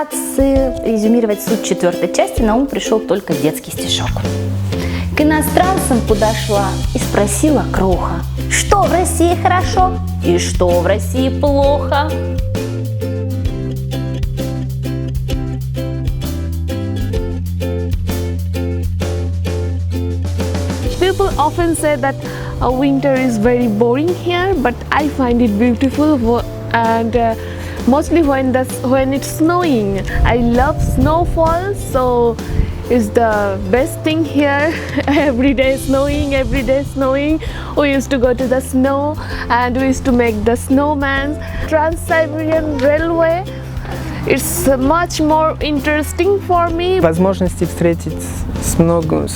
вкратце резюмировать суть 4 части, на ум пришел только детский стишок. К иностранцам подошла и спросила кроха: что в России хорошо и что в России плохо? People often say that winter is very boring here, but I find it beautiful, and mostly when it's snowing. I love snowfall, so it's the best thing here. Every day snowing, every day snowing. We used to go to the snow and we used to make the snowman. Trans-Siberian Railway, it's much more interesting for me. Возможности встретить с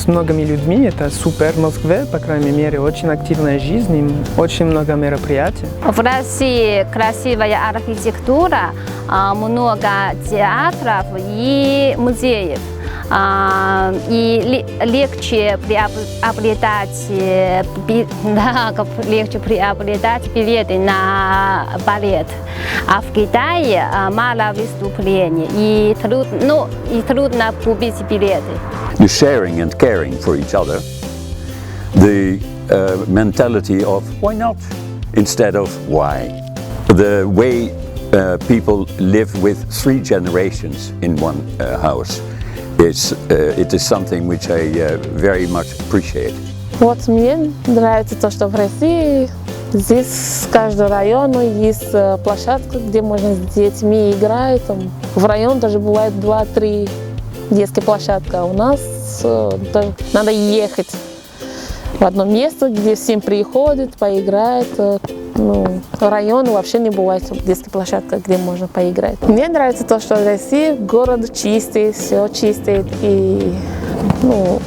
многими людьми — это супер. В Москве, по крайней мере, очень активная жизнь, и очень много мероприятий. В России красивая архитектура, много театров и музеев. И легче приобретать билеты на балет. А в Китае мало выступлений и трудно купить билеты. The sharing and caring for each other, the mentality of why not instead of why, the way people live with 3 generations in one house. It is something which I very much appreciate. Вот мне нравится то, что в России здесь с каждого района есть площадка, где можно с детьми играть. В район даже бывает 2-3 детские площадки. А у нас надо ехать в одно место, где всем приходят, поиграют. В районе вообще не бывает детских площадок, где можно поиграть. Мне нравится то, что в России город чистый, все чистый, и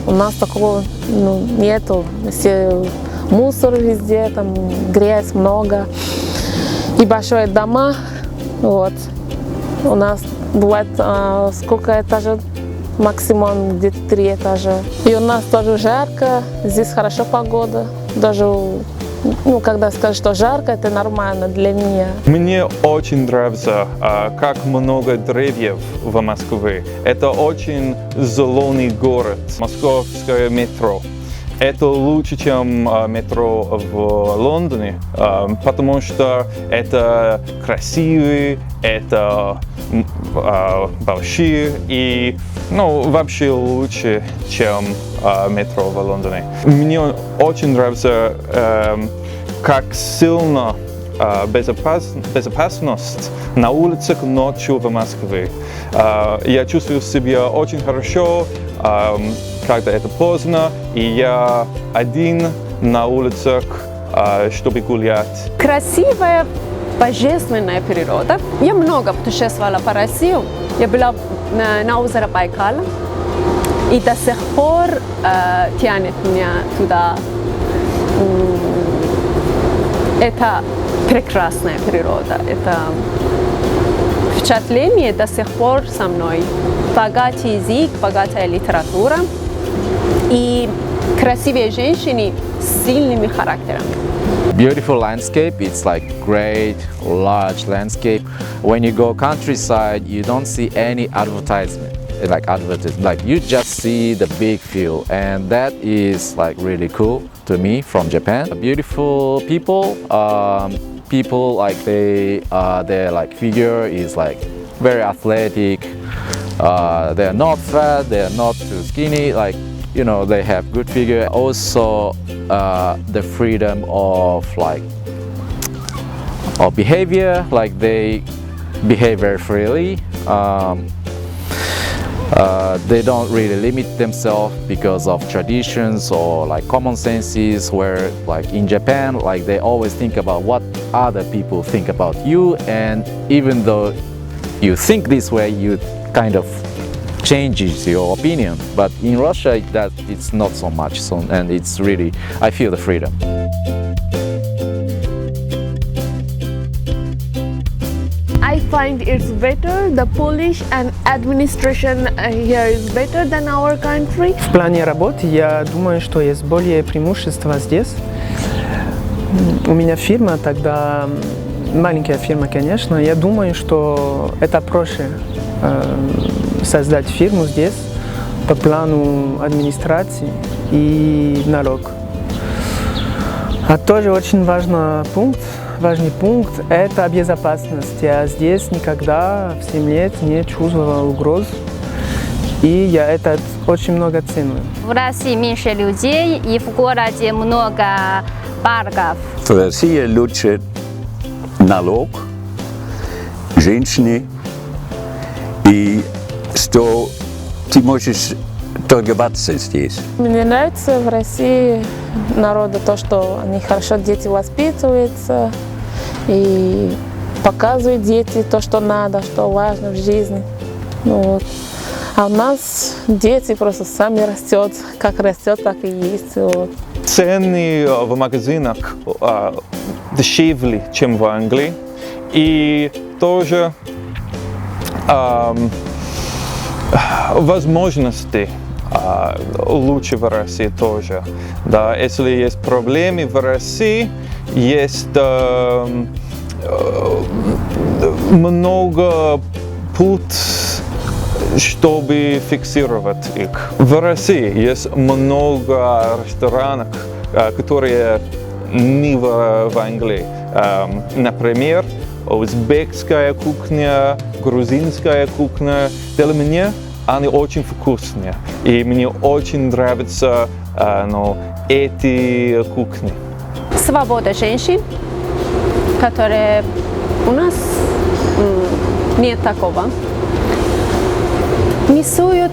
у нас такого нету. Все мусор везде, там грязь много, и большие дома. Вот. У нас бывает сколько этажей? Максимум где-то 3 этажа. И у нас тоже жарко, здесь хорошо погода, даже когда скажут, что жарко, это нормально для меня. Мне очень нравится, как много деревьев в Москве. Это очень зеленый город. Московское метро. Это лучше, чем метро в Лондоне, потому что это красивый, это большие и вообще лучше, чем метро в Лондоне. Мне очень нравится, как сильно безопасность на улицах ночью в Москве. Я чувствую себя очень хорошо, когда это поздно, и я один на улицах, чтобы гулять. Красивая, божественная природа. Я много путешествовала по России. Я была на озере Байкал, и до сих пор тянет меня туда. Это прекрасная природа. Это впечатление до сих пор со мной. Богатый язык, богатая литература и красивые женщины с сильными характерами. Beautiful landscape, it's like great, large landscape. When you go countryside, you don't see any advertisement, like you just see the big field, and that is like really cool to me from Japan. Beautiful people, people like their like figure is like very athletic. They're not fat, they're not too skinny, they have good figure. Also, the freedom of behavior, like they behave very freely. They don't really limit themselves because of traditions or like common senses, where like in Japan, like they always think about what other people think about you, and even though you think this way, you kind of changes your opinion. But in Russia, that it's not so much. So, and it's really, I feel the freedom. I find it's better. The Polish and administration here is better than our country. В плане работы я думаю, что есть более преимущества здесь. У меня фирма, тогда маленькая фирма, конечно. Я думаю, что это проще создать фирму здесь по плану администрации и налог. А тоже очень важный пункт – это безопасность. Я здесь никогда в 7 лет не чувствовал угроз, и я это очень много ценю. В России меньше людей и в городе много парков. В России лучше налог, женщины, и что ты можешь торговаться здесь. Мне нравится в России народу то, что они хорошо, дети воспитываются и показывают дети то, что надо, что важно в жизни. Ну, вот. А у нас дети просто сами растут, как растет, так и есть. Вот. Цены в магазинах дешевле, чем в Англии. И тоже возможности лучше в России тоже. Да, если есть проблемы в России, есть много путей, чтобы фиксировать их. В России есть много ресторанов, которые не в Англии. Например, узбекская кухня, грузинская кухня. Для меня они очень вкусные. И мне очень нравятся эти кухни. Свобода женщин, которые у нас нет такого. Не суют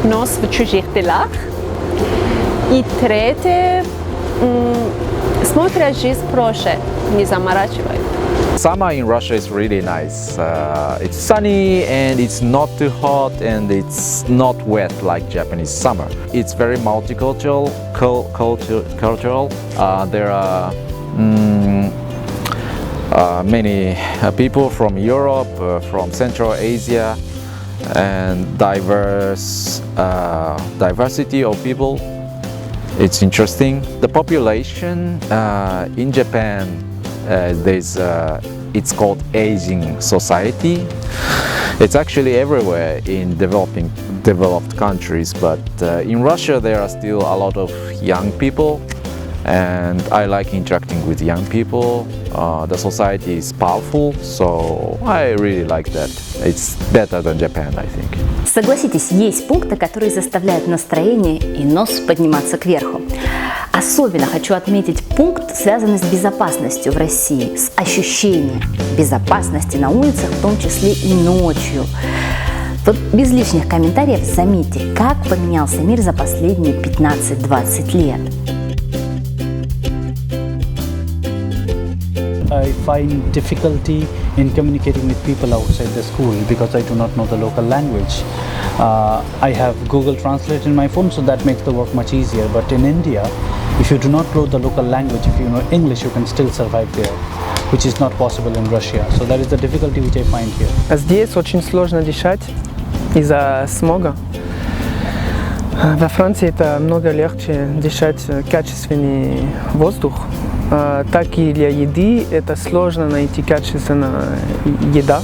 нос в чужих делах. И третье, смотрят жизнь проще, не заморачивают. Summer in Russia is really nice. It's sunny and it's not too hot and it's not wet like Japanese summer. It's very multicultural. There are many people from Europe, from Central Asia, and diversity of people. It's interesting. The population in Japan, it's called aging society. It's actually everywhere in developed countries, but in Russia there are still a lot of young people, and I like interacting with young people. The society is powerful, so I really like that. It's better than Japan, I think. Согласитесь, есть пункты, которые заставляют настроение и нос подниматься кверху. Особенно хочу отметить пункт, связанный с безопасностью в России, с ощущением безопасности на улицах, в том числе и ночью. Вот без лишних комментариев заметьте, как поменялся мир за последние 15-20 лет. I find difficulty in communicating with people outside the school because I do not know the local language. I have Google Translate in my phone, so that makes the work much easier. But in India, if you do not know the local language, if you know English, you can still survive there, which is not possible in Russia. So that is the difficulty which I find here. Здесь очень сложно дышать из-за смога. Во Франции это много легче дышать качественный воздух. Так и для еды это сложно найти качественную еду.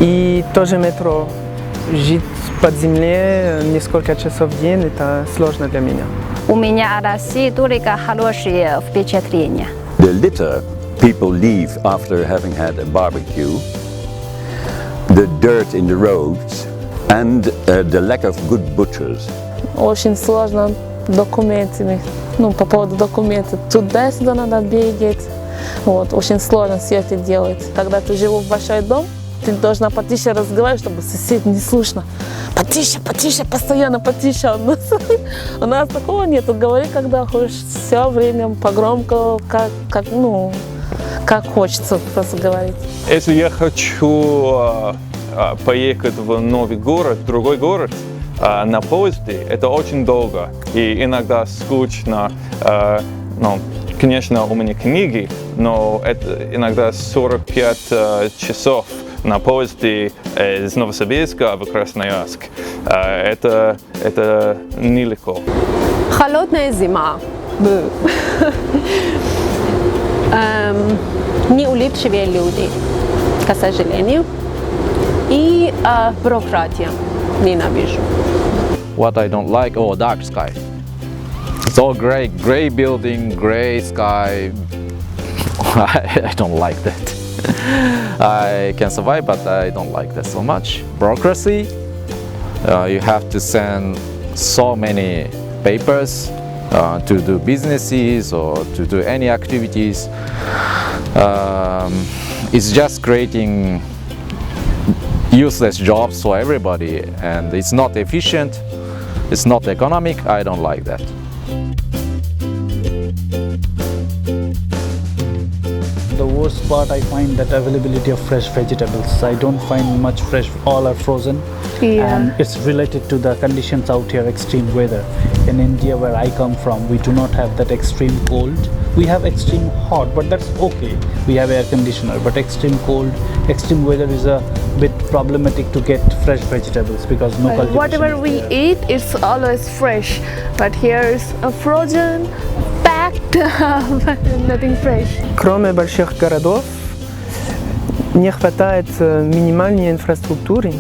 И тоже метро. Жить под землей несколько часов в день это сложно для меня. У меня о России только хорошие впечатления. The litter people leave after having had a barbecue, the dirt in the roads, and the lack of good butchers. Очень сложно документами. По поводу документов. Туда-сюда надо бегать. Вот, очень сложно все это делать. Когда ты живешь в большой дом, ты должна потише разговаривать, чтобы сосед не слышно. Потише, потише, постоянно потише. У нас такого нет. Говори, когда хочешь, все время погромко, как хочется просто говорить. Если я хочу поехать в новый город, другой город, на поезде, это очень долго и иногда скучно. Конечно, у меня книги, но это иногда 45 часов на поезде из Новосибирска в Красноярск. Это нелегко. Холодная зима. Неулыбчивые люди, к сожалению. И бюрократия. Ненавижу. What I don't like, oh, dark sky. It's all gray building, gray sky. I don't like that. I can survive, but I don't like that so much. Bureaucracy, you have to send so many papers to do businesses or to do any activities. It's just creating useless jobs for everybody, and it's not efficient, it's not economic. I don't like that. The worst part, I find that availability of fresh vegetables. I don't find much fresh, all are frozen. Yeah. And it's related to the conditions out here, extreme weather. In India, where I come from, we do not have that extreme cold. We have extreme hot, but that's okay. We have air conditioner, but extreme cold, extreme weather is a bit problematic to get fresh vegetables because no cultivation Whatever is we there. eat, it's always fresh. But here is a frozen, packed, nothing fresh. Кроме больших городов, не хватает минимальной инфраструктуры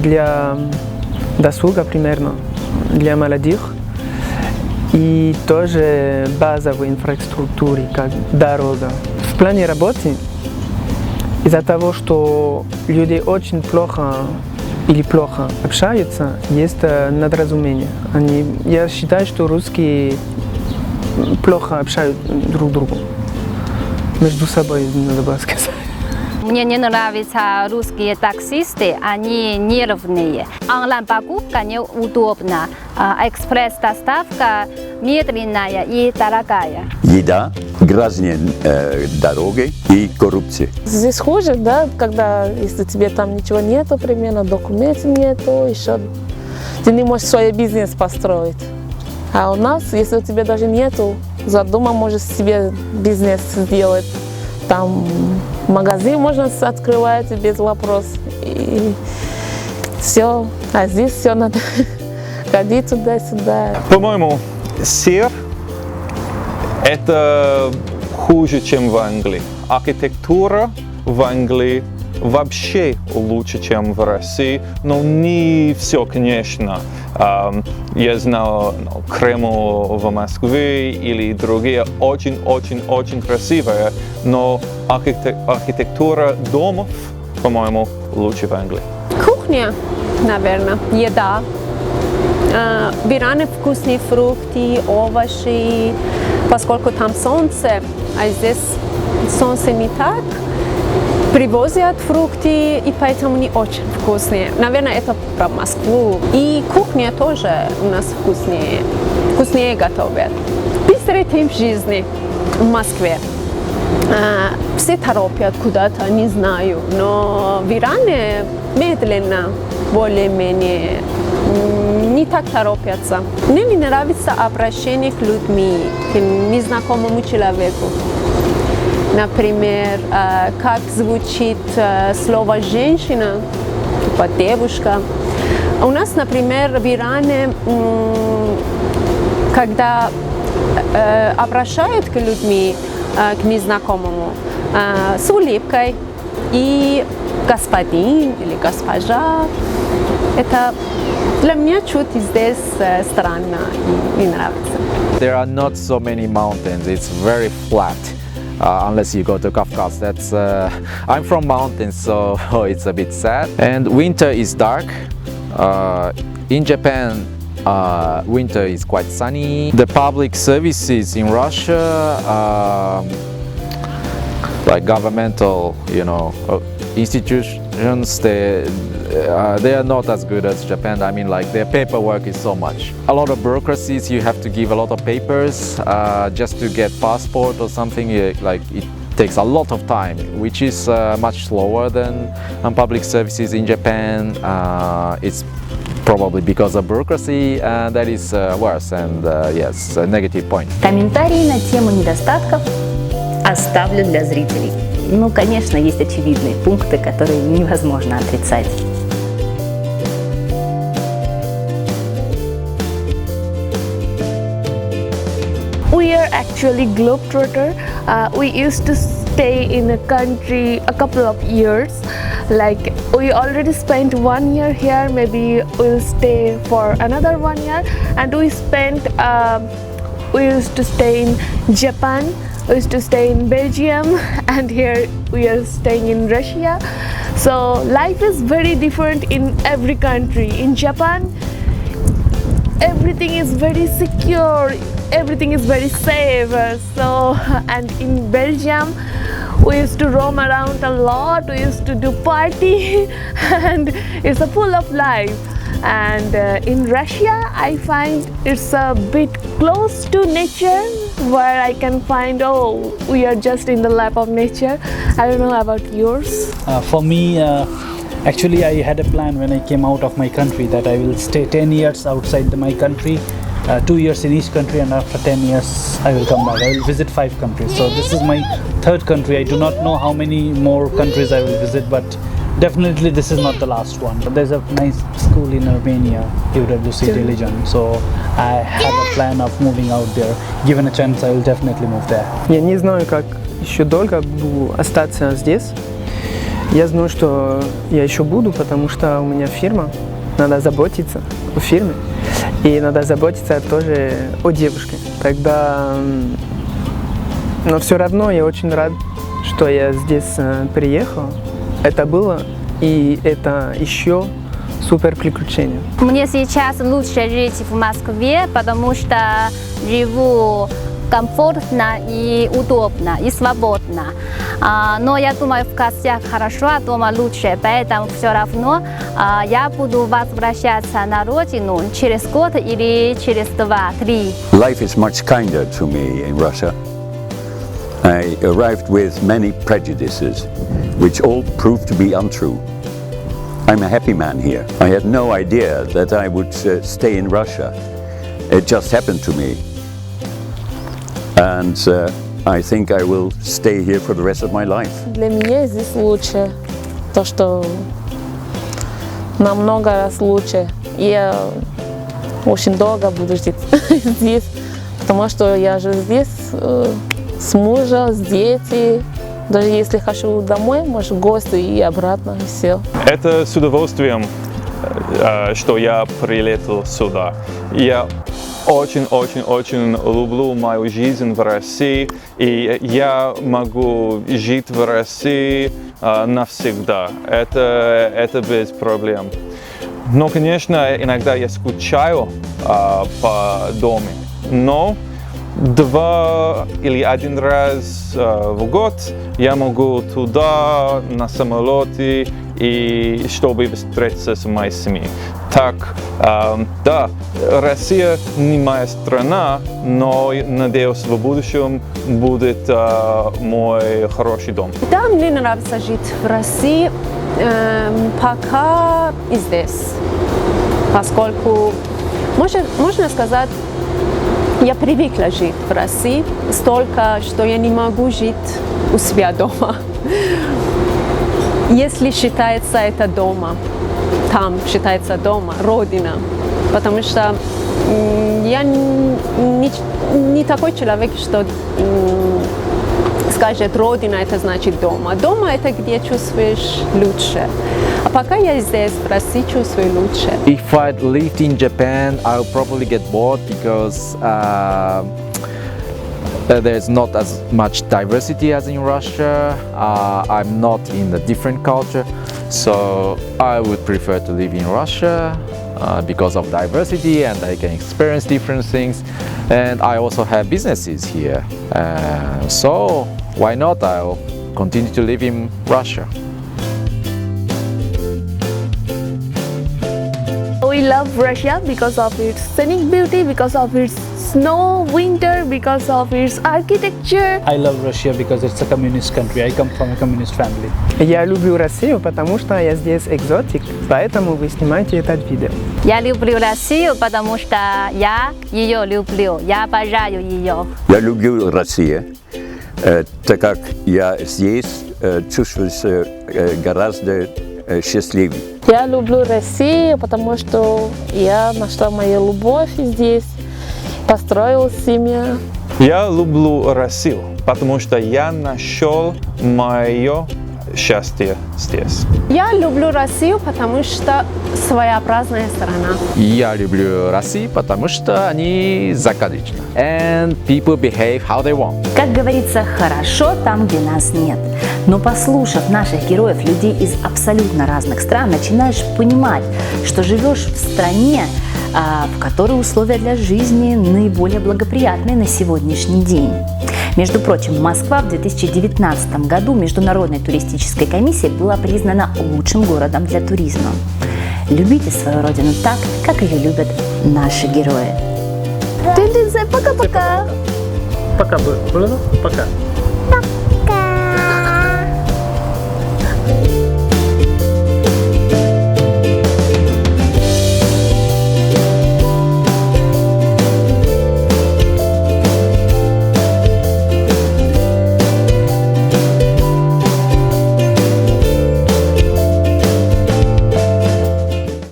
для досуга примерно, для молодых. И тоже базовой инфраструктуры, как дорога. В плане работы, из-за того, что люди очень плохо общаются, есть недоразумение. Я считаю, что русские плохо общают друг другу. Между собой, надо было сказать. Мне не нравятся русские таксисты, они нервные. Онлайн-покупка неудобна, экспресс-доставка медленная и дорогая. Еда, грязные дороги и коррупция. Здесь хуже, да, когда если тебе там ничего нету, примерно документов нету, еще ты не можешь свой бизнес построить. А у нас, если у тебя даже нету, за дома можешь себе бизнес сделать. Там магазин можно открывать без вопросов. И все. А здесь все надо ходить туда-сюда. По-моему, сыр – это хуже, чем в Англии. Архитектура в Англии вообще лучше, чем в России, но не все, конечно. Я знал Кремль в Москве или другие очень красивые, но архитектура домов, по-моему, лучше в Англии. Кухня, наверное, еда. В Иране вкусные фрукты, овощи, поскольку там солнце, а здесь солнце не так. Привозят фрукты, и поэтому не очень вкусные. Наверное, это про Москву. И кухня тоже у нас вкуснее готовят. Быстрый темп жизни в Москве. Все торопят куда-то, не знаю, но в Иране медленно, более-менее, не так торопятся. Мне не нравится обращение к людьми, к незнакомому человеку. Например, как звучит слово «женщина», типа «девушка». У нас, например, в Иране, когда обращают к людьми, к незнакомому, с улыбкой и «господин» или «госпожа», это для меня чуть здесь странно и не нравится. There are not so many mountains, it's very flat. Unless you go to Kafkas. That's I'm from mountains, so it's a bit sad. And winter is dark. In Japan, winter is quite sunny. The public services in Russia, like governmental, institutions, they are not as good as Japan. I mean, like their paperwork is so much. A lot of bureaucracies. You have to give a lot of papers just to get passport or something. Like it takes a lot of time, which is much slower than public services in Japan. It's probably because of bureaucracy that is worse. And yes, a negative point. Комментарии на тему недостатков оставлю для зрителей. Ну, конечно, есть очевидные пункты, которые невозможно отрицать. We are actually globetrotter. We used to stay in a country a couple of years. Like we already spent 1 year here, maybe we'll stay for another 1 year, and we used to stay in Japan, we used to stay in Belgium, and here we are staying in Russia. So life is very different in every country. In Japan, everything is very secure, everything is very safe. And in Belgium, we used to roam around a lot, we used to do party, and it's a full of life. And in Russia, I find it's a bit close to nature, where I can find, oh, we are just in the lap of nature. I don't know about yours. For me, actually I had a plan when I came out of my country that I will stay 10 years outside my country, 2 years in each country, and after 10 years I will come back. I will visit 5 countries. So this is my 3rd country. I do not know how many more countries I will visit, but definitely this is not the last one. But there's a nice school in Armenia, UWC Religion. So I have a plan of moving out there. Given a chance, I will definitely move there. Я не знаю, как еще долго буду остаться здесь. Я знаю, что я еще буду, потому что у меня фирма. Надо заботиться о фирме. И надо заботиться тоже о девушке. Тогда... Но все равно я очень рад, что я здесь приехал. Это было и это еще супер приключение. Мне сейчас лучше жить в Москве, потому что живу комфортно и удобно, и свободно. Но я думаю, в гостях хорошо, а дома лучше. Поэтому все равно я буду возвращаться на родину через год или через 2-3. Life is much kinder to me in Russia. I arrived with many prejudices, which all proved to be untrue. I'm a happy man here. I had no idea that I would stay in Russia. It just happened to me. And I think I will stay here for the rest of my life. Для меня здесь лучше, то что намного раз лучше. Я очень долго буду жить здесь, потому что я живу здесь с мужем, с детьми. Даже если хочу домой, может, в гости и обратно, и все. Это с удовольствием, что я прилетел сюда. Я очень люблю мою жизнь в России, и я могу жить в России навсегда. Это без проблем. Но, конечно, иногда я скучаю по дому, но 2 или 1 раз в год я могу туда на самолете, и чтобы встретиться с моей семьей. Так, да, Россия не моя страна, но надеюсь, в будущем будет мой хороший дом. Да, мне нравится жить в России, пока и здесь, поскольку, можно сказать, я привыкла жить в России, столько, что я не могу жить у себя дома. Если считается это дома, там считается дома, родина, потому что я не такой человек, что скажет, родина это значит дома. Дома это где чувствуешь лучше. А пока я здесь, в России, чувствую лучше. If I lived in Japan, I would probably get bored because there's not as much diversity as in Russia. I'm not in a different culture, so I would prefer to live in Russia because of diversity, and I can experience different things. And I also have businesses here, so why not? I'll continue to live in Russia. We love Russia because of its scenic beauty, because of its snow, winter, because of its architecture. I love Russia because it's a communist country. I come from a communist family. Я люблю Россию, потому что я здесь экзотик, поэтому вы снимаете этот видео. Я люблю Россию, потому что я ее люблю, я обожаю ее. Я люблю Россию, так как я здесь чувствую себя гораздо счастливее. Я люблю Россию, потому что я нашла мою любовь здесь, построила семью. Я люблю Россию, потому что я нашел мое счастье здесь. Я люблю Россию, потому что своеобразная страна. Я люблю Россию, потому что они загадочны. And people behave how they want. Как говорится, хорошо там, где нас нет. Но послушав наших героев, людей из абсолютно разных стран, начинаешь понимать, что живешь в стране, в которой условия для жизни наиболее благоприятные на сегодняшний день. Между прочим, Москва в 2019 году Международной туристической комиссией была признана лучшим городом для туризма. Любите свою родину так, как ее любят наши герои. Пока-пока. Пока, пока.